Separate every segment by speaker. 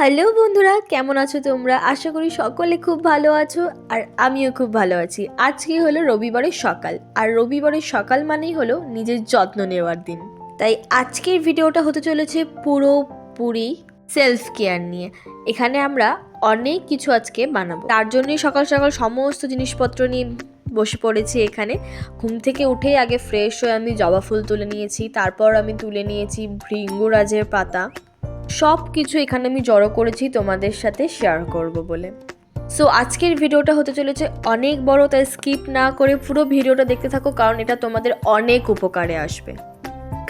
Speaker 1: Hello বন্ধুরা, কেমন আছো তোমরা? আশা করি সকলে খুব ভালো আছো আর আমিও খুব ভালো আছি। আজকে হলো রবিবারের সকাল, আর রবিবারের সকাল মানেই হলো নিজের যত্ন নেওয়ার দিন। তাই আজকের ভিডিওটা হতে চলেছে পুরোপুরি সেলফ কেয়ার নিয়ে। এখানে আমরা অনেক কিছু আজকে বানাবো, তার জন্যই সকাল সকাল সমস্ত জিনিসপত্র নিয়ে বসে পড়েছি এখানে। ঘুম থেকে উঠেই আগে ফ্রেশ হয়ে আমি জবা ফুল তুলে নিয়েছি, তারপর আমি তুলে নিয়েছি ভৃঙ্গরাজের পাতা। সব কিছু এখানে আমি জড়ো করেছি তোমাদের সাথে শেয়ার করব বলে। সো আজকের ভিডিওটা হতে চলেছে অনেক বড়, তাই স্কিপ না করে পুরো ভিডিওটা দেখতে থাকো, কারণ এটা তোমাদের অনেক উপকারে আসবে।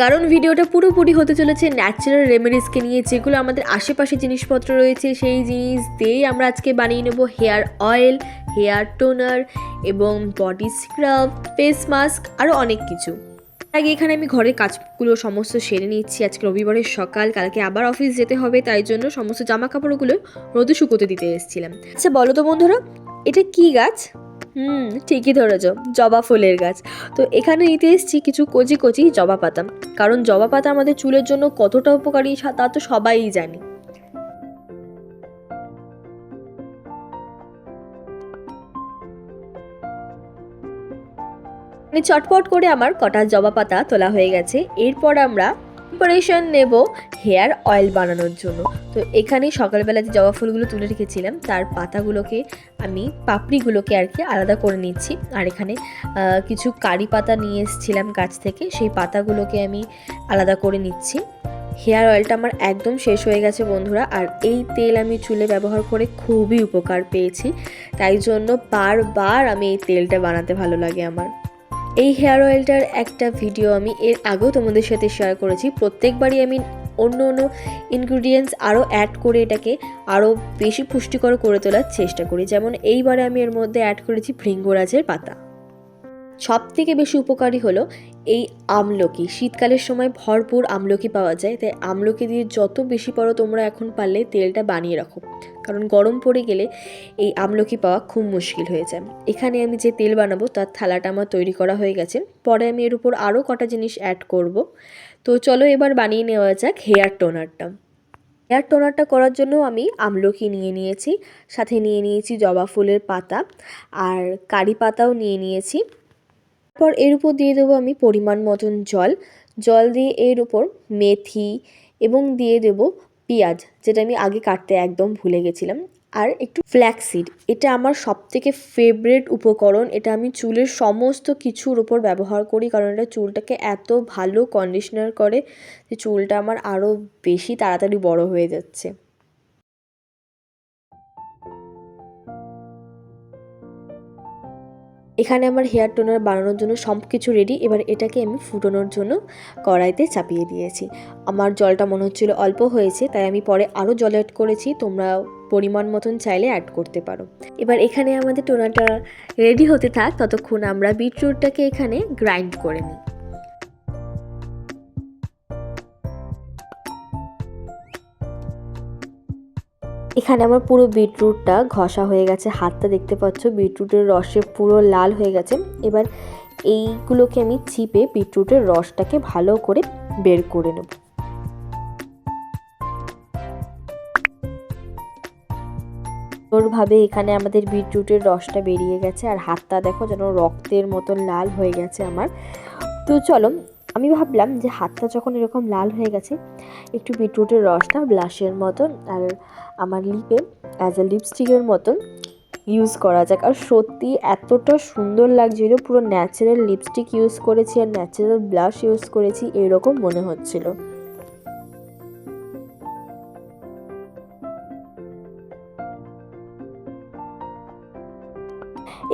Speaker 1: কারণ ভিডিওটা পুরোপুরি হতে চলেছে ন্যাচারাল রেমেডিসকে নিয়ে, যেগুলো আমাদের আশেপাশে জিনিসপত্র রয়েছে সেই জিনিস দিয়েই আমরা আজকে বানিয়ে নেব হেয়ার অয়েল, হেয়ার টোনার এবং বডি স্ক্রাব, ফেস মাস্ক, আরও অনেক কিছু। আগে এখানে আমি ঘরের কাজগুলো সমস্ত সেরে নিচ্ছি। আজকে রবিবারের সকাল, কালকে আবার অফিস যেতে হবে, তাই জন্য সমস্ত জামা কাপড়গুলো রোদে শুকোতে দিতে এসেছিলাম। আচ্ছা বলো তো বন্ধুরা, এটা কি গাছ? ঠিকই ধরেছ, জবা ফুলের গাছ। তো এখানে নিতে এসেছি কিছু কচি কচি জবা পাতা, কারণ জবা পাতা আমাদের চুলের জন্য কতটা উপকারী তা তো সবাই জানি। চটপট করে আমার কটা জবা পাতা তোলা হয়ে গেছে। এরপর আমরা প্রিপারেশন নেব হেয়ার অয়েল বানানোর জন্য। তো এখানে সকালবেলা যে জবা ফুলগুলো তুলে রেখেছিলাম তার পাতাগুলোকে আমি পাপড়িগুলোকে আর কি আলাদা করে নিচ্ছি। আর এখানে কিছু কারি পাতা নিয়ে এসেছিলাম গাছ থেকে, সেই পাতাগুলোকে আমি আলাদা করে নিচ্ছি। হেয়ার অয়েলটা আমার একদম শেষ হয়ে গেছে বন্ধুরা, আর এই তেল আমি চুলে ব্যবহার করে খুবই উপকার পেয়েছি, তাই জন্য বারবার আমি এই তেলটা বানাতে ভালো লাগে আমার। এই হেয়ার অয়েলটার একটা ভিডিও আমি এর আগেও তোমাদের সাথে শেয়ার করেছি। প্রত্যেকবারই আমি অন্য অন্য ইনগ্রিডিয়েন্টস আরও অ্যাড করে এটাকে আরও বেশি পুষ্টিকর করে তোলার চেষ্টা করি। যেমন এইবারে আমি এর মধ্যে অ্যাড করেছি ভৃঙ্গরাজের পাতা। সব থেকে বেশি উপকারী হলো এই আমলকি। শীতকালের সময় ভরপুর আমলকি পাওয়া যায়, তাই আমলকি দিয়ে যত বেশি পারো তোমরা এখন পারলে তেলটা বানিয়ে রাখো, কারণ গরম পড়ে গেলে এই আমলকি পাওয়া খুব মুশকিল হয়ে যায়। এখানে আমি যে তেল বানাবো তার থালাটা আমার তৈরি করা হয়ে গেছে। পরে আমি এর উপর আরও কটা জিনিস অ্যাড করব। তো চলো এবার বানিয়ে নেওয়া যাক হেয়ার টোনারটা। হেয়ার টোনারটা করার জন্য আমি আমলকি নিয়ে নিয়েছি, সাথে নিয়ে নিয়েছি জবা ফুলের পাতা আর কারি পাতাও নিয়ে নিয়েছি। তারপর এর উপর দিয়ে দেবো আমি পরিমাণ মতন জল দিয়ে এর উপর মেথি এবং দিয়ে দেবো পেঁয়াজ, যেটা আমি আগে কাটতে একদম ভুলে গেছিলাম, আর একটু ফ্ল্যাক্সিড। এটা আমার সবথেকে ফেভারিট উপকরণ। এটা আমি চুলের সমস্ত কিছুর উপর ব্যবহার করি, কারণ এটা চুলটাকে এত ভালো কন্ডিশনার করে যে চুলটা আমার আরও বেশি তাড়াতাড়ি বড় হয়ে যাচ্ছে। এখানে আমার হেয়ার টোনার বানানোর জন্য সব কিছু রেডি। এবার এটাকে আমি ফুটানোর জন্য কড়াইতে চাপিয়ে দিয়েছি। আমার জলটা মনে হচ্ছিল অল্প হয়েছে, তাই আমি পরে আরও জল অ্যাড করেছি। তোমরা পরিমাণ মতন চাইলে অ্যাড করতে পারো। এবার এখানে আমাদের টোনাটা রেডি হতে থাক, ততক্ষণ আমরা বিটরুটটাকে এখানে গ্রাইন্ড করে নিই। এখানে আমার পুরো বিটরুটটা ঘষা হয়ে গেছে, হাতটা দেখতে পাচ্ছ বিটরুটের রসে পুরো লাল হয়ে গেছে। এবার এইগুলোকে আমি চিপে বিটরুটের রসটাকে ভালো করে বের করে নেব। সুন্দরভাবে এখানে আমাদের বিটরুটের রসটা বেরিয়ে গেছে, আর হাতটা দেখো যেন রক্তের মতো লাল হয়ে গেছে আমার। তো চলো, আমি ভাবলাম যে হাতটা যখন এরকম লাল হয়ে গেছে, একটু বিটরুটের রসটা ব্লাশের মতন আর আমার লিপে অ্যাজ আ লিপস্টিকের মতন ইউজ করা যাক। আর সত্যি এতটা সুন্দর লাগছিল, পুরো ন্যাচারাল লিপস্টিক ইউজ করেছি আর ন্যাচারাল ব্লাশ ইউজ করেছি এরকম মনে হচ্ছিল।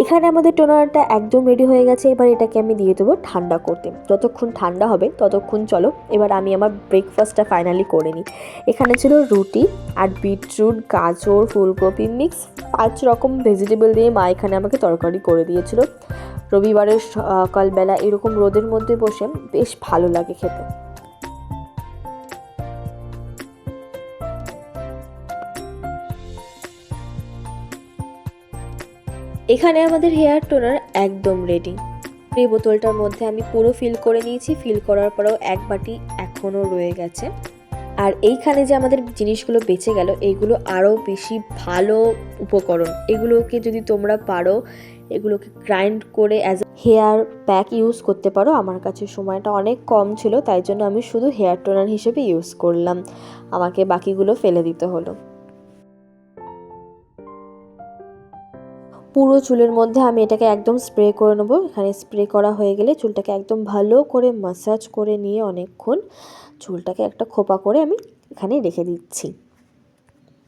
Speaker 1: এখানে আমাদের টোনারটা একদম রেডি হয়ে গেছে। এবার এটাকে আমি দিয়ে দেবো ঠান্ডা করতে। যতক্ষণ ঠান্ডা হবে ততক্ষণ চলো এবার আমি আমার ব্রেকফাস্টটা ফাইনালি করে নিই। এখানে ছিল রুটি আর বিটরুট, গাজর, ফুলকপি মিক্স 5 রকম ভেজিটেবল দিয়ে মা এখানে আমাকে তরকারি করে দিয়েছিল। রবিবারের সকালবেলা এরকম রোদের মধ্যে বসে বেশ ভালো লাগে খেতে। এখানে আমাদের হেয়ার টোনার একদম রেডি। এই বোতলটার মধ্যে আমি পুরো ফিল করে নিয়েছি। ফিল করার পরেও এক বাটি এখনও রয়ে গেছে। আর এইখানে যে আমাদের জিনিসগুলো বেঁচে গেল, এইগুলো আরও বেশি ভালো উপকরণ। এগুলোকে যদি তোমরা পারো এগুলোকে গ্রাইন্ড করে অ্যাজ হেয়ার প্যাক ইউজ করতে পারো। আমার কাছে সময়টা অনেক কম ছিল, তাই জন্য আমি শুধু হেয়ার টোনার হিসেবে ইউজ করলাম, আমাকে বাকিগুলো ফেলে দিতে হলো। পুরো চুলের মধ্যে আমি এটাকে একদম স্প্রে করে নেবো। এখানে স্প্রে করা হয়ে গেলে চুলটাকে একদম ভালো করে ম্যাসাজ করে নিয়ে অনেকক্ষণ চুলটাকে একটা খোপা করে আমি এখানে রেখে দিচ্ছি।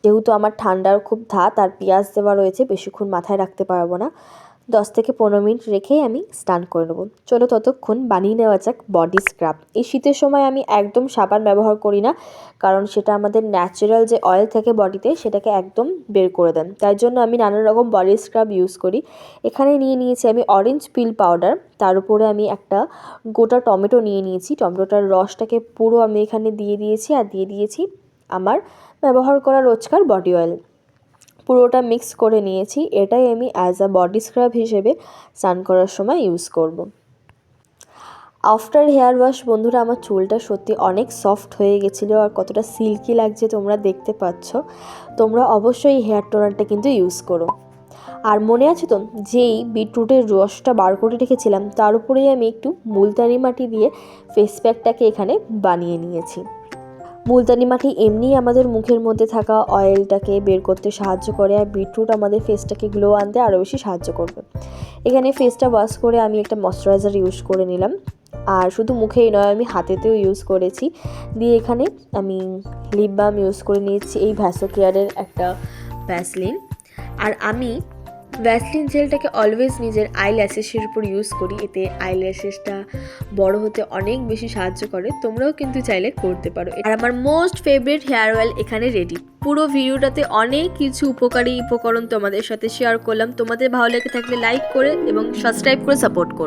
Speaker 1: যেহেতু আমার ঠান্ডার খুব ধাত আর পেঁয়াজ দেওয়া রয়েছে, বেশিক্ষণ মাথায় রাখতে পারবো না, 10 থেকে 15 মিনিট রেখেই আমি স্নান করে নেবো। চলো ততক্ষণ বানিয়ে নেওয়া যাক বডি স্ক্রাব। এই শীতের সময় আমি একদম সাবান ব্যবহার করি না, কারণ সেটা আমাদের ন্যাচারাল যে অয়েল থাকে বডিতে সেটাকে একদম বের করে দেন। তাই জন্য আমি নানা রকম বডি স্ক্রাব ইউজ করি। এখানে নিয়ে নিয়েছি আমি অরেঞ্জ পিল পাউডার, তার উপরে আমি একটা গোটা টমেটো নিয়ে নিয়েছি। টমেটোটার রসটাকে পুরো আমি এখানে দিয়ে দিয়েছি, আর দিয়ে দিয়েছি আমার ব্যবহার করা রোজকার বডি অয়েল। পুরোটা মিক্স করে নিয়েছি। এটাই আমি অ্যাজ আ বডি স্ক্রাব হিসেবে স্নান করার সময় ইউজ করব। আফটার হেয়ার ওয়াশ বন্ধুরা, আমার চুলটা সত্যি অনেক সফট হয়ে গেছিলো, আর কতটা সিল্কি লাগছে তোমরা দেখতে পাচ্ছ। তোমরা অবশ্যই হেয়ার টোনারটা কিন্তু ইউজ করো। আর মনে আছে তো, যেই বিটরুটের রসটা বার করে রেখেছিলাম তার উপরেই আমি একটু মুলতানি মাটি দিয়ে ফেস প্যাকটাকে এখানে বানিয়ে নিয়েছি। মুলতানি মাটি এমনিই আমাদের মুখের মধ্যে থাকা অয়েলটাকে বের করতে সাহায্য করে, আর বিটরুট আমাদের ফেসটাকে গ্লো আনতে আরও বেশি সাহায্য করবে। এখানে ফেসটা ওয়াশ করে আমি একটা ময়শ্চারাইজার ইউজ করে নিলাম, আর শুধু মুখেই নয় আমি হাতেতেও ইউজ করেছি। দিয়ে এখানে আমি লিপ বাম ইউজ করে নিয়েছি, এই ভ্যাসোকেয়ারের একটা ভ্যাসলিন। আর আমি ভ্যাসলিন জেলটাকে অলওয়েজ নিজের আইল্যাশেসের উপর ইউজ করি, এতে আইল্যাশেসটা বড় হতে অনেক বেশি সাহায্য করে। তোমরাও কিন্তু চাইলে করতে পারো। আর আমার মোস্ট ফেভারিট হেয়ার অয়েল এখানে রেডি। পুরো ভিডিওটাতে অনেক কিছু উপকারী উপকরণ তোমাদের সাথে শেয়ার করলাম। তোমাদের ভালো লেগে থাকলে লাইক করে এবং সাবস্ক্রাইব করে সাপোর্ট করো।